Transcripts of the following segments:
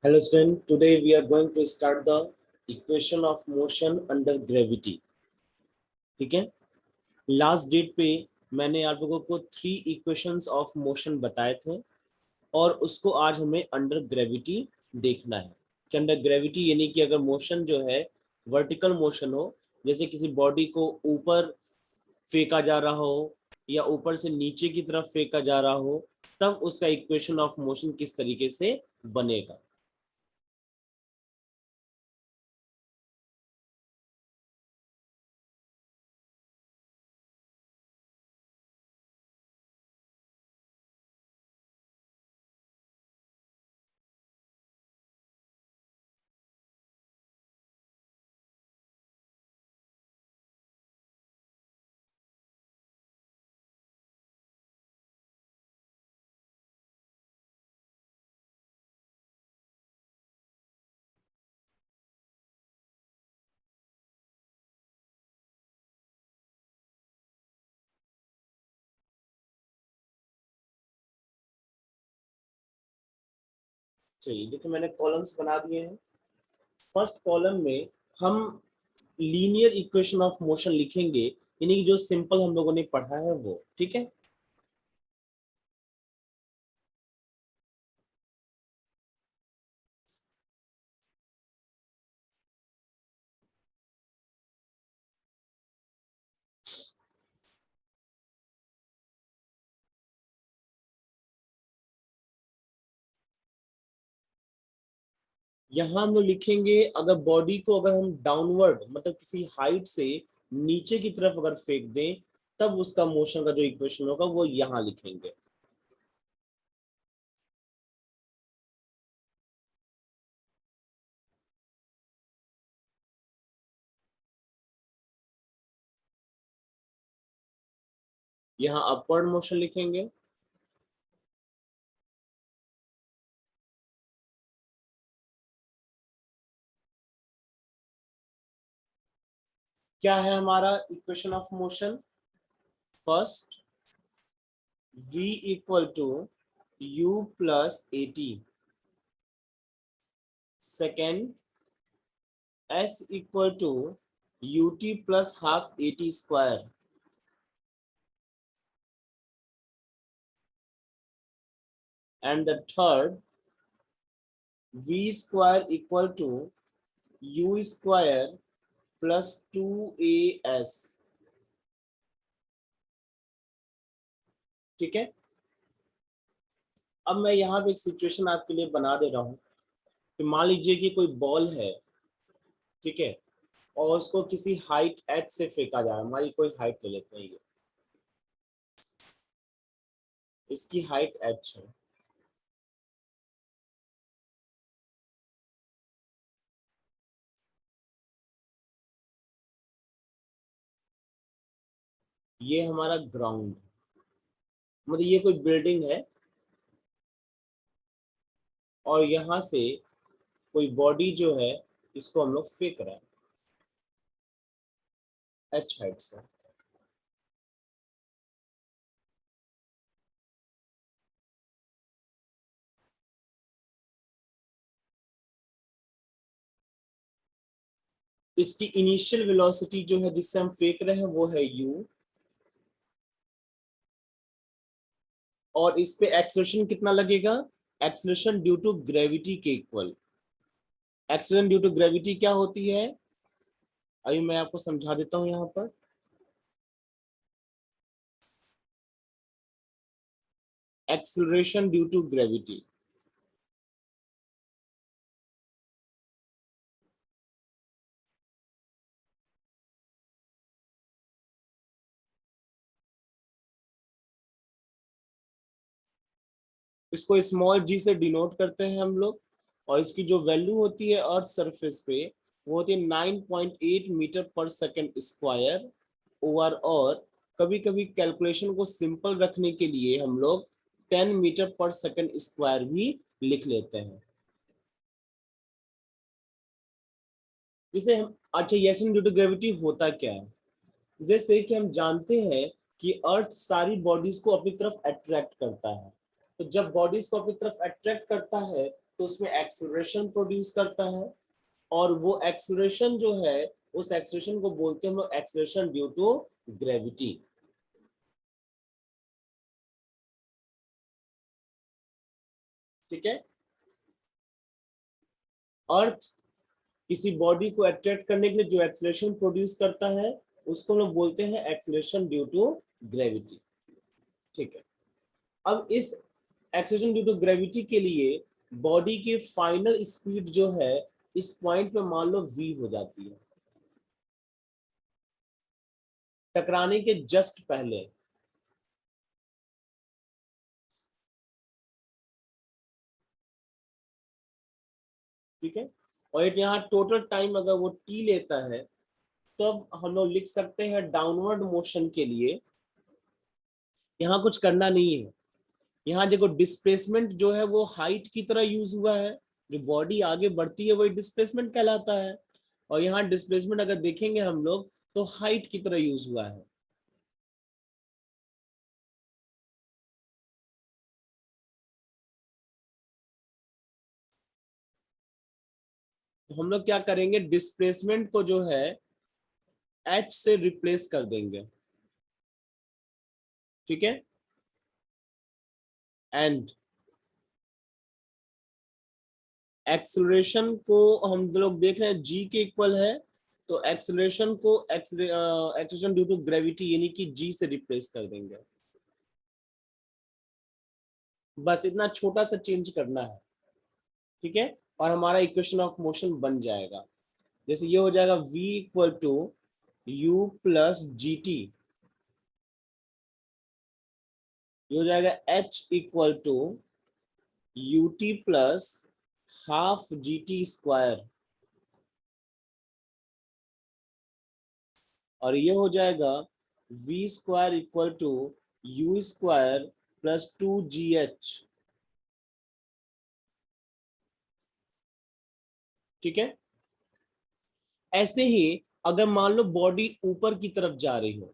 Hello student, today we are going to start the equation of motion under gravity. ठीक है, last date पे मैंने आप लोगों को 3 इक्वेशंस ऑफ मोशन बताए थे और उसको आज हमें अंडर ग्रेविटी देखना है कि अंडर ग्रेविटी यानी कि अगर मोशन जो है वर्टिकल मोशन हो, जैसे किसी बॉडी को ऊपर फेंका जा रहा हो या ऊपर से नीचे की तरफ फेंका जा रहा हो, तब उसका इक्वेशन ऑफ मोशन किस तरीके से बनेगा। चलिए देखिए, मैंने कॉलम्स बना दिए हैं। फर्स्ट कॉलम में हम लीनियर इक्वेशन ऑफ मोशन लिखेंगे, यानी कि जो सिंपल हम लोगों ने पढ़ा है वो। ठीक है, यहाँ हम लोग लिखेंगे अगर बॉडी को अगर हम डाउनवर्ड मतलब किसी हाइट से नीचे की तरफ अगर फेंक दें, तब उसका मोशन का जो इक्वेशन होगा वो यहाँ लिखेंगे। यहाँ अपवर्ड मोशन लिखेंगे, क्या है हमारा equation of motion. First, v equal to u plus a t. Second, s equal to ut plus half a t square. And the third, v square equal to u square plus 2as। ठीक है, अब मैं यहाँ पे एक situation आपके लिए बना दे रहा हूँ कि मान लीजिए कि कोई बॉल है, ठीक है, और उसको किसी हाइट h से फेंका जा रहा है। हमारी कोई हाइट ले लेते हैं, ये इसकी हाइट h है। ये हमारा ग्राउंड, मतलब ये कोई बिल्डिंग है और यहाँ से कोई बॉडी जो है इसको हम लोग फेंक रहे हैं h हाइट से। इसकी इनिशियल वेलोसिटी जो है जिससे हम फेंक रहे हैं वो है u, और इस पे एक्सेलरेशन कितना लगेगा, एक्सेलरेशन ड्यू टू ग्रेविटी के equal. Acceleration due to gravity क्या होती है, अभी मैं आपको समझा देता हूं। यहाँ पर एक्सेलरेशन ड्यू टू ग्रेविटी, इसको स्मॉल जी से डिनोट करते हैं हम लोग, और इसकी जो वैल्यू होती है अर्थ सरफेस पे वो होती है 9.8 मीटर पर सेकेंड स्क्वायर ओवर। और कभी कभी कैलकुलेशन को सिंपल रखने के लिए हम लोग 10 मीटर पर सेकेंड स्क्वायर भी लिख लेते हैं। जैसे हम, अच्छा, एक्सेलरेशन ड्यू टू ग्रेविटी होता क्या है, जैसे कि हम जानते हैं कि अर्थ सारी बॉडीज को अपनी तरफ अट्रैक्ट करता है। तो जब बॉडीज को अपनी तरफ अट्रैक्ट करता है तो उसमें एक्सेलरेशन प्रोड्यूस करता है, और वो एक्सेलरेशन जो है उस एक्सेलरेशन को बोलते हैं हम लोग एक्सेलरेशन ड्यू टू ग्रेविटी। ठीक है, अर्थ किसी बॉडी को अट्रैक्ट करने के लिए जो एक्सेलरेशन प्रोड्यूस करता है उसको हम लोग बोलते हैं एक्सेलरेशन ड्यू टू ग्रेविटी। ठीक है, अब इस एक्सेलरेशन ड्यू टू ग्रेविटी के लिए बॉडी की फाइनल स्पीड जो है इस पॉइंट पे मान लो v हो जाती है, टकराने के जस्ट पहले। ठीक है, और एक यहाँ टोटल टाइम अगर वो t लेता है तब हम लोग लिख सकते हैं डाउनवर्ड मोशन के लिए यहाँ कुछ करना नहीं है। यहाँ देखो डिस्प्लेसमेंट जो है वो हाइट की तरह यूज हुआ है, जो बॉडी आगे बढ़ती है वही डिस्प्लेसमेंट कहलाता है, और यहाँ डिस्प्लेसमेंट अगर देखेंगे हम लोग तो हाइट की तरह यूज हुआ है। तो हम लोग क्या करेंगे, डिस्प्लेसमेंट को जो है h से रिप्लेस कर देंगे। ठीक है, एंड एक्सेलरेशन को हम लोग देख रहे हैं g के इक्वल है, तो एक्सेलरेशन को एक्सेलरेशन ड्यू टू ग्रेविटी यानी कि g से रिप्लेस कर देंगे। बस इतना छोटा सा चेंज करना है। ठीक है, और हमारा इक्वेशन ऑफ मोशन बन जाएगा। जैसे ये हो जाएगा v equal to u plus g t, ये हो जाएगा h equal to u t plus half g t square, और ये हो जाएगा v square equal to u square plus 2gh। ठीक है, ऐसे ही अगर मान लो बॉडी ऊपर की तरफ जा रही हो,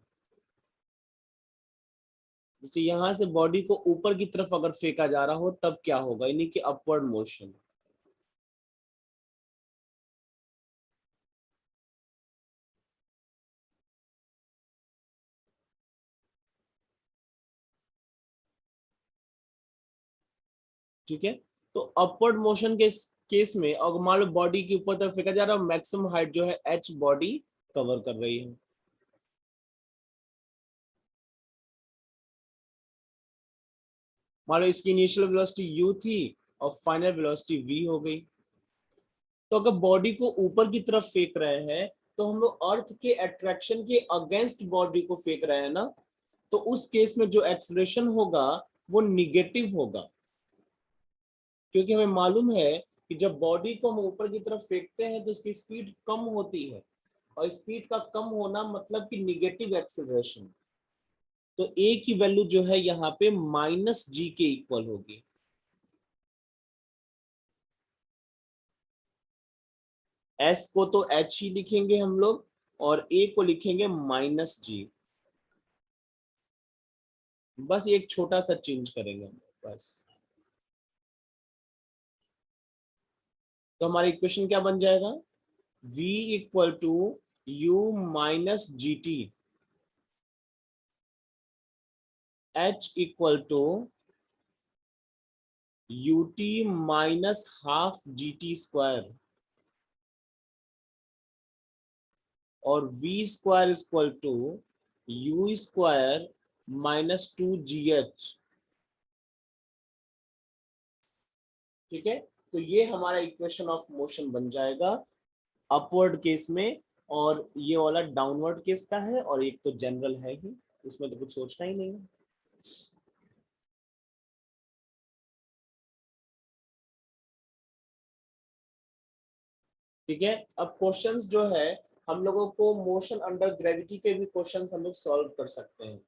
जैसे यहां से बॉडी को ऊपर की तरफ अगर फेंका जा रहा हो तब क्या होगा, यानी कि अपवर्ड मोशन। ठीक है, तो अपवर्ड मोशन के केस में अगर मान लो बॉडी के ऊपर तरफ फेंका जा रहा है, मैक्सिमम हाइट जो है h बॉडी कवर कर रही है। मान लो इसकी इनिशियल वेलोसिटी u थी और फाइनल वेलोसिटी v हो गई। तो अगर बॉडी को ऊपर की तरफ फेंक रहे हैं तो हम लोग अर्थ के अट्रैक्शन के अगेंस्ट बॉडी को फेंक रहे हैं ना, तो उस केस में जो एक्सेलरेशन होगा वो निगेटिव होगा, क्योंकि हमें मालूम है कि जब बॉडी को हम ऊपर की तरफ फेंकते हैं तो उसकी स्पीड कम होती है, और स्पीड का कम होना मतलब कि निगेटिव एक्सेलरेशन। तो ए की वैल्यू जो है यहाँ पे माइनस जी के इक्वल होगी। एस को तो एच ही लिखेंगे हम लोग, और ए को लिखेंगे माइनस जी। बस एक छोटा सा चेंज करेंगे हम लोग बस। तो हमारा इक्वेशन क्या बन जाएगा, v equal to u minus g t, h equal to u t minus half g t square, और v square equal to u square minus 2gh। ठीक है, तो ये हमारा इक्वेशन ऑफ मोशन बन जाएगा अपवर्ड केस में, और ये वाला डाउनवर्ड केस का है, और एक तो जनरल है ही, इसमें तो कुछ सोचना ही नहीं है। ठीक है, अब क्वेश्चंस जो है हम लोगों को मोशन अंडर ग्रेविटी के भी क्वेश्चंस हम लोग सॉल्व कर सकते हैं।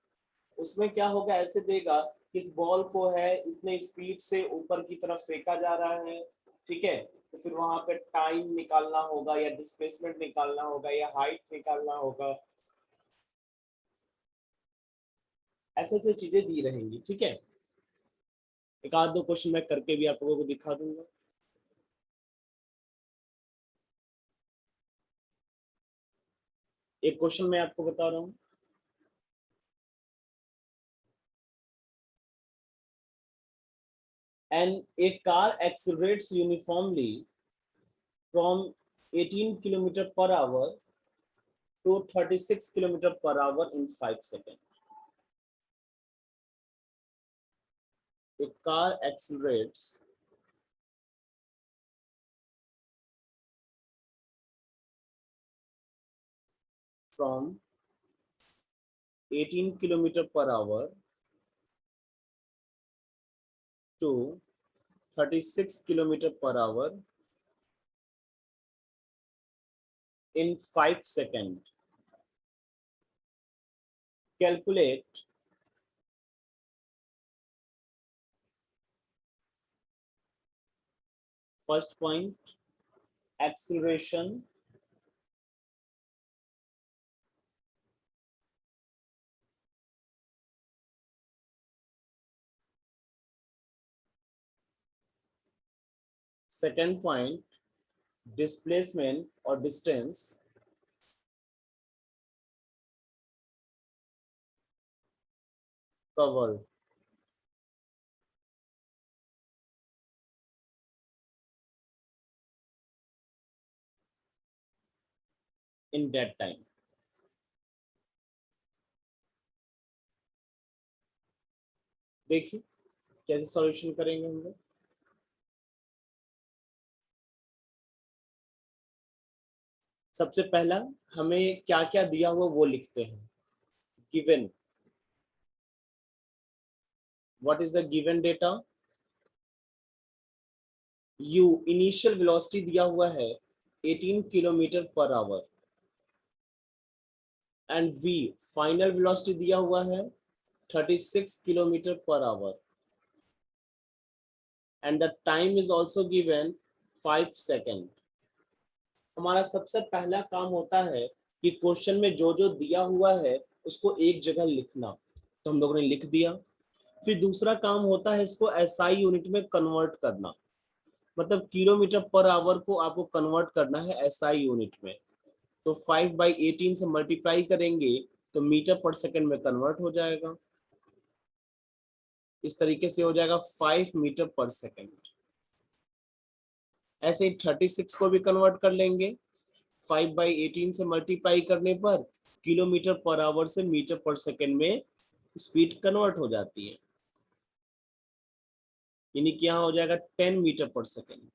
उसमें क्या होगा, ऐसे देगा इस बॉल को है इतने स्पीड से ऊपर की तरफ फेंका जा रहा है। ठीक है, तो फिर वहां पे टाइम निकालना होगा, या डिस्प्लेसमेंट निकालना होगा, या हाइट निकालना होगा, ऐसे ऐसे चीजें दी रहेंगी। ठीक है, एक आध दो क्वेश्चन मैं करके भी आप लोगों को दिखा दूंगा। एक क्वेश्चन मैं आपको बता रहा हूं। And a car accelerates uniformly from 18 km per hour to 36 km per hour in 5 seconds. A car accelerates from 18 km per hour to 36 km per hour in 5 seconds. Calculate first point, acceleration. Second point, displacement or distance. Covered in that time. देखिए कैसे solution करेंगे हम लोग। सबसे पहला हमें क्या क्या दिया हुआ वो लिखते हैं। Given, what is the given data. U initial velocity दिया हुआ है 18 kilometre per hour and v final velocity दिया हुआ है 36 kilometre per hour and the time is also given 5 second. हमारा सबसे पहला काम होता है कि क्वेश्चन में जो जो दिया हुआ है उसको एक जगह लिखना, तो हम लोगों ने लिख दिया। फिर दूसरा काम होता है इसको एसआई यूनिट में कन्वर्ट करना, मतलब किलोमीटर पर आवर को आपको कन्वर्ट करना है एसआई यूनिट में। तो 5/18 से मल्टीप्लाई करेंगे तो मीटर पर सेकंड में कन्वर्ट हो जाएगा। इस तरीके से हो जाएगा 5 मीटर पर सेकंड। ऐसे ही 36 को भी कन्वर्ट कर लेंगे, 5/18 से मल्टीप्लाई करने पर किलोमीटर पर आवर से मीटर पर सेकंड में स्पीड कन्वर्ट हो जाती है, यानी कि यहाँ हो जाएगा 10 मीटर पर सेकंड।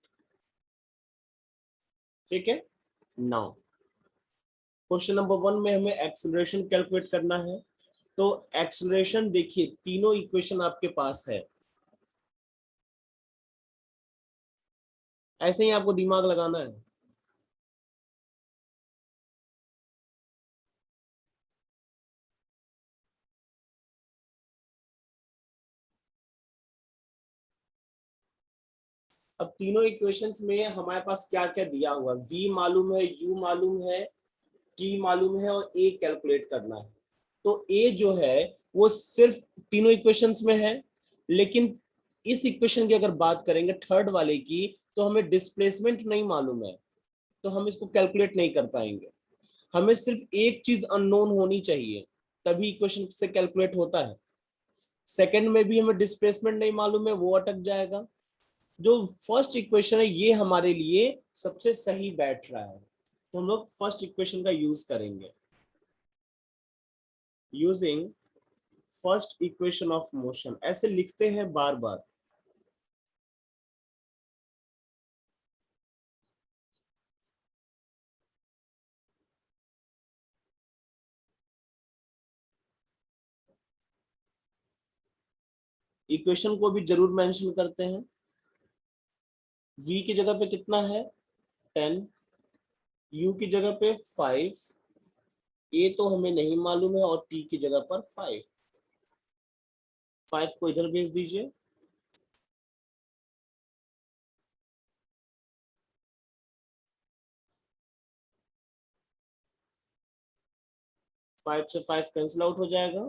ठीक है। नाउ क्वेश्चन नंबर 1 में हमें एक्सेलरेशन कैलकुलेट करना है। तो एक्सेलरेशन देखिए तीनों इक्वेशन आपके पास है, ऐसे ही आपको दिमाग लगाना है। अब तीनों इक्वेशंस में हमारे पास क्या क्या दिया हुआ, v मालूम है, u मालूम है, t मालूम है और a कैलकुलेट करना है। तो a जो है वो सिर्फ तीनों इक्वेशंस में है, लेकिन इस इक्वेशन की अगर बात करेंगे थर्ड वाले की, तो हमें डिस्प्लेसमेंट नहीं मालूम है, तो हम इसको कैलकुलेट नहीं कर पाएंगे। हमें सिर्फ एक चीज अननोन होनी चाहिए तभी इक्वेशन से कैलकुलेट होता है। सेकंड में भी हमें डिस्प्लेसमेंट नहीं मालूम है, वो अटक जाएगा। जो फर्स्ट इक्वेशन है ये हमारे लिए सबसे सही बैठ रहा है, तो हम लोग फर्स्ट इक्वेशन का यूज करेंगे। Using first equation of motion, ऐसे लिखते हैं बार बार। इक्वेशन को भी जरूर मेंशन करते हैं। v की जगह पे कितना है 10, u की जगह पे 5, a तो हमें नहीं मालूम है और t की जगह पर 5। 5 को इधर भेज दीजिए। 5 से 5 कैंसिल आउट हो जाएगा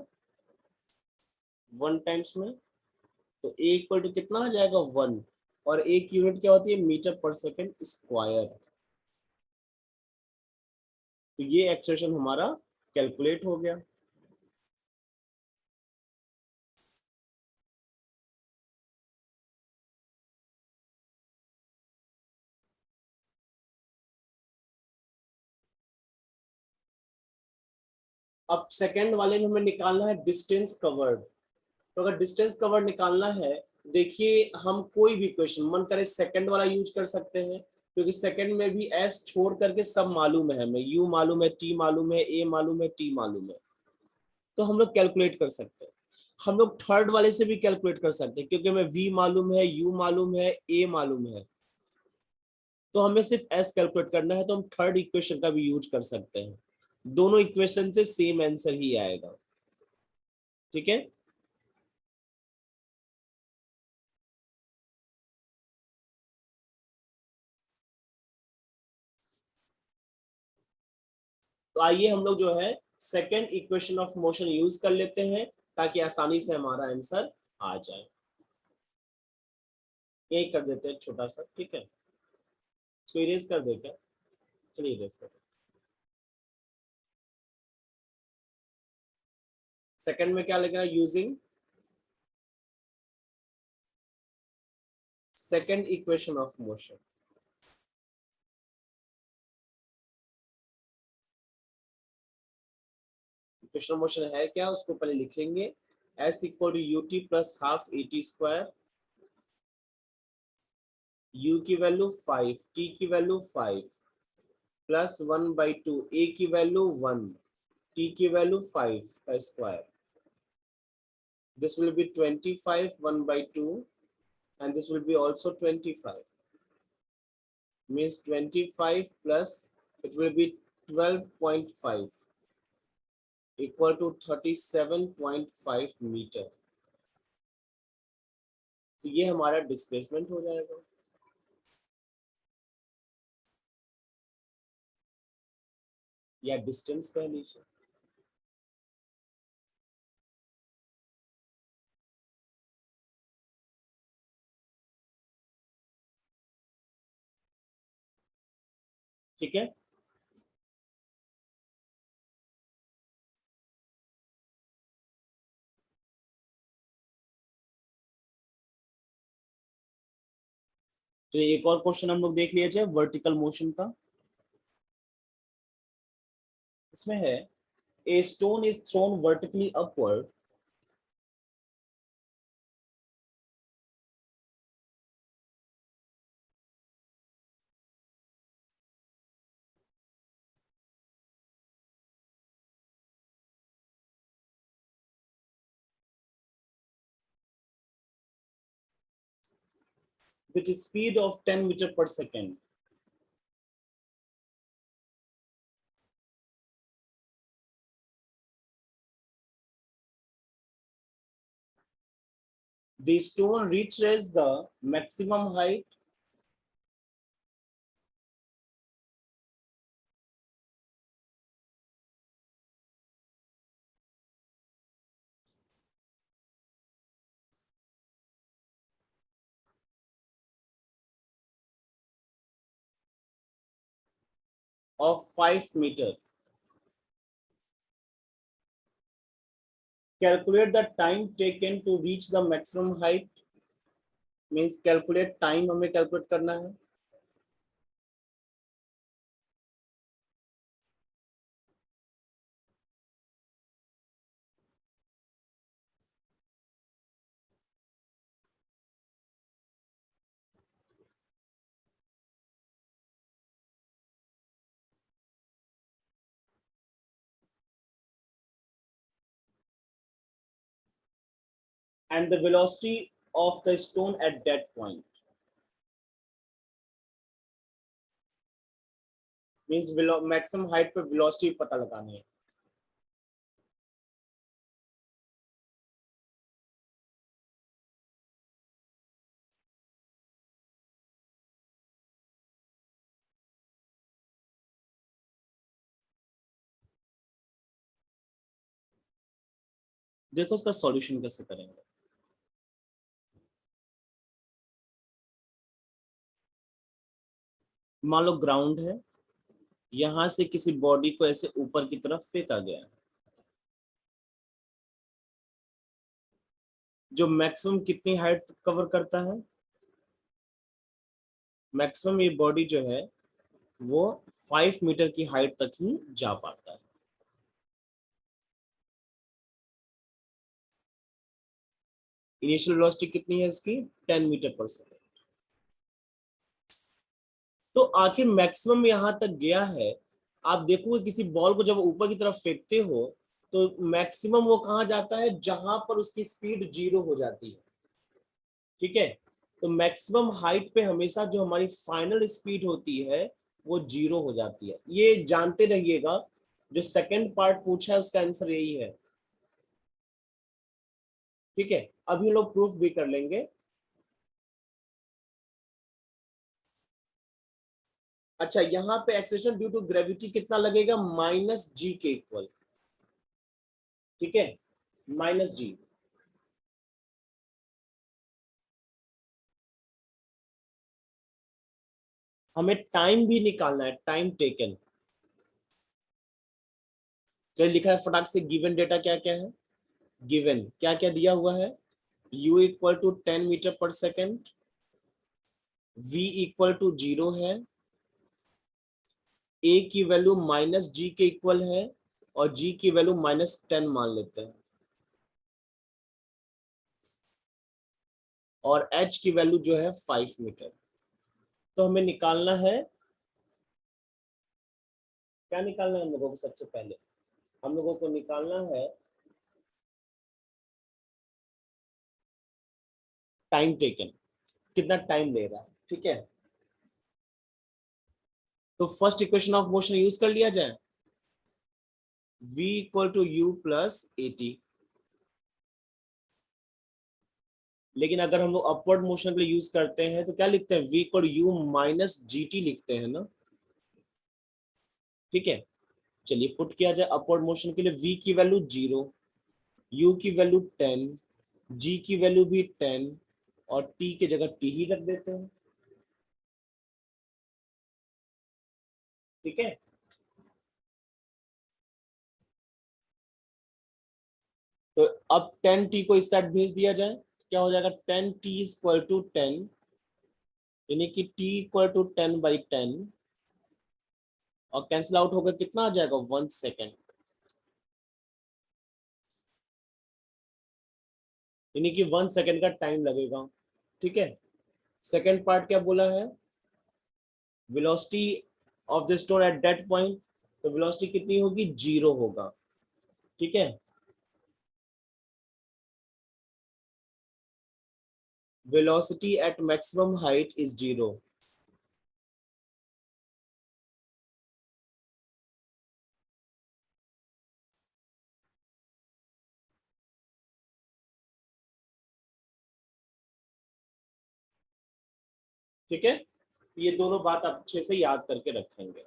1 टाइम्स में, तो a इक्वल टू कितना आ जाएगा 1, और एक यूनिट क्या होती है मीटर पर सेकंड स्क्वायर। तो ये एक्सप्रेशन हमारा कैलकुलेट हो गया। अब सेकंड वाले में हमें निकालना है डिस्टेंस कवर्ड। तो अगर डिस्टेंस कवर्ड निकालना है, देखिए हम कोई भी क्वेश्चन मन करे सेकंड वाला यूज कर सकते हैं, क्योंकि सेकंड में भी एस छोड़ करके सब मालूम है हमें, यू मालूम है, टी मालूम है, ए मालूम है, टी मालूम है, तो हम लोग कैलकुलेट कर सकते हैं। हम लोग थर्ड वाले से भी कैलकुलेट कर सकते हैं, क्योंकि हमें वी मालूम है, यू मालूम है, ए मालूम है, तो हमें सिर्फ एस कैलकुलेट करना है, तो हम थर्ड इक्वेशन का भी यूज कर सकते हैं। दोनों इक्वेशन से सेम आंसर ही आएगा। ठीक है। तो आइए हम लोग जो है second equation of motion use कर लेते हैं, ताकि आसानी से हमारा आंसर आ जाए। यही कर देते हैं छोटा सा, ठीक है, इसको इरेज कर दे क्या? चलिए इरेज कर। सेकंड में क्या लिखना है? Using second equation of motion. Equation of motion है क्या, उसको पहले लिखेंगे। S equal to u t plus half a t square, u की वैल्यू 5, टी की वैल्यू 5, प्लस 1/2, ए की वैल्यू 1, टी की वैल्यू 5 का square. This will be 25 1/2, and this will be also 25, means 25 plus it will be 12.5 equal to 37.5 metre. तो ये हमारा displacement हो जाएगा। या डिस्टेंस कह लीजिए। ठीक है। तो एक और क्वेश्चन हम लोग देख लिया जाए वर्टिकल मोशन का। इसमें है a stone is thrown vertically upward with a speed of 10 meter per second. The stone reaches the maximum height of 5 meter. Calculate the time taken to reach the maximum height, means calculate time हमें calculate करना है। And the velocity of the stone at that point, means maximum height पे velocity पता लगानी है। देखो इसका solution कैसे करेंगे। मान लो ग्राउंड है, यहां से किसी बॉडी को ऐसे ऊपर की तरफ फेंका गया, जो मैक्सिमम कितनी हाइट कवर करता है, मैक्सिमम ये बॉडी जो है वो 5 मीटर की हाइट तक ही जा पाता है। इनिशियल वेलोसिटी कितनी है इसकी, 10 मीटर पर सेकेंड। तो आखिर मैक्सिमम यहां तक गया है। आप देखोगे किसी बॉल को जब ऊपर की तरफ फेंकते हो तो मैक्सिमम वो कहां जाता है, जहां पर उसकी स्पीड 0 हो जाती है। ठीक है, तो मैक्सिमम हाइट पे हमेशा जो हमारी फाइनल स्पीड होती है वो 0 हो जाती है। ये जानते रहिएगा, जो सेकंड पार्ट पूछा है उसका आंसर यही है। ठीक है, अभी लोग प्रूफ भी कर लेंगे। अच्छा, यहाँ पे एक्सेलरेशन ड्यू टू ग्रेविटी कितना लगेगा, -g के इक्वल। ठीक है, -g। हमें टाइम भी निकालना है, टाइम टेकन। चलिए लिखा है फटाक से, गिवन डेटा क्या क्या है, गिवन क्या क्या दिया हुआ है, u इक्वल टू 10 मीटर पर सेकेंड, v इक्वल टू 0 है, a की वैल्यू -g के इक्वल है, और g की वैल्यू -10 मान लेते हैं, और h की वैल्यू जो है 5 मीटर। तो हमें निकालना है, क्या निकालना है हम लोगों को, सबसे पहले हम लोगों को निकालना है टाइम टेकन, कितना टाइम ले रहा है। ठीक है, तो first equation of motion use कर लिया जाए, v equal to u plus a t. लेकिन अगर हम लोग अपवर्ड मोशन के लिए यूज करते हैं तो क्या लिखते हैं, v equal you minus g T लिखते हैं ना। ठीक है, चलिए पुट किया जाए अपवर्ड मोशन के लिए, v की वैल्यू 0, u की वैल्यू 10, g की वैल्यू भी 10, और t के जगह t ही रख देते हैं। ठीक है, तो अब 10t को इस साइड भेज दिया जाए, क्या हो जाएगा, 10t इक्वल टू 10, यानी कि t इक्वल टू 10/10, और कैंसिल आउट होकर कितना आ जाएगा, 1 सेकेंड, यानी कि 1 सेकेंड का टाइम लगेगा। ठीक है, सेकेंड पार्ट क्या बोला है, velocity of the stone at that point, तो वेलोसिटी कितनी होगी, 0 होगा। ठीक है, velocity at maximum height is 0। ठीक है, ये दोनों बात आप अच्छे से याद करके रखेंगे।